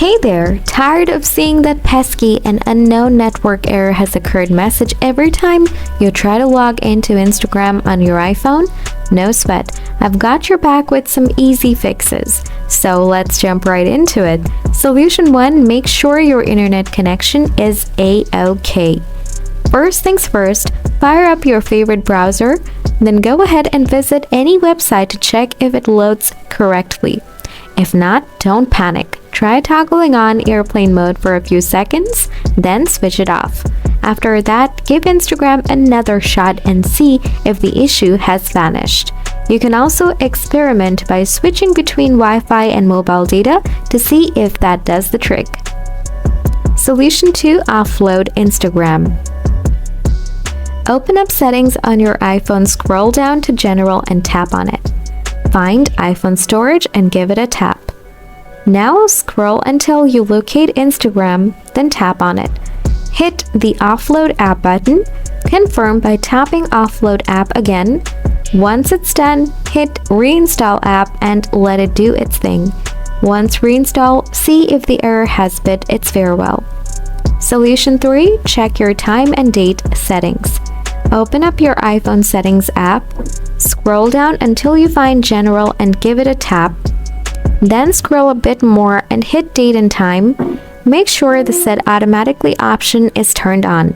Hey there! Tired of seeing that pesky and unknown network error has occurred message every time you try to log into Instagram on your iPhone? No sweat, I've got your back with some easy fixes. So let's jump right into it. Solution 1, make sure your internet connection is A-OK. First things first, fire up your favorite browser, then go ahead and visit any website to check if it loads correctly. If not, don't panic. Try toggling on airplane mode for a few seconds, then switch it off. After that, give Instagram another shot and see if the issue has vanished. You can also experiment by switching between Wi-Fi and mobile data to see if that does the trick. Solution 2, offload Instagram. Open up settings on your iPhone, scroll down to General and tap on it. Find iPhone storage and give it a tap. Now scroll until you locate Instagram, then tap on it. Hit the Offload App button. Confirm by tapping Offload App again. Once it's done, hit Reinstall App and let it do its thing. Once reinstall, see if the error has bid its farewell. Solution 3, check your time and date settings. Open up your iPhone settings app. Scroll down until you find General and give it a tap. Then scroll a bit more and hit Date and Time. Make sure the Set Automatically option is turned on.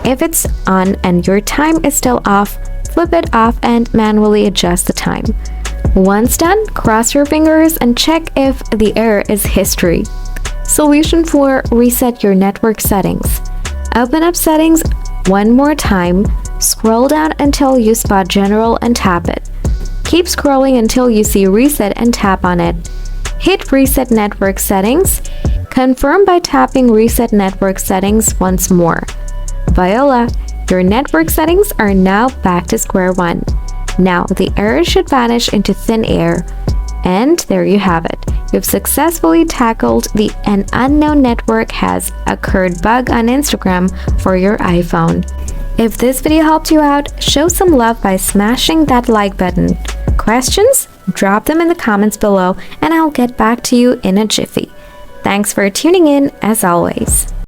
If it's on and your time is still off, flip it off and manually adjust the time. Once done, cross your fingers and check if the error is history. Solution 4, reset your network settings. Open up settings one more time. Scroll down until you spot General and tap it. Keep scrolling until you see Reset and tap on it. Hit Reset Network Settings. Confirm by tapping Reset Network Settings once more. Voila! Your network settings are now back to square one. Now the error should vanish into thin air. And there you have it. You've successfully tackled an unknown network has occurred bug on Instagram for your iPhone. If this video helped you out, show some love by smashing that like button. Questions? Drop them in the comments below and I'll get back to you in a jiffy. Thanks for tuning in as always.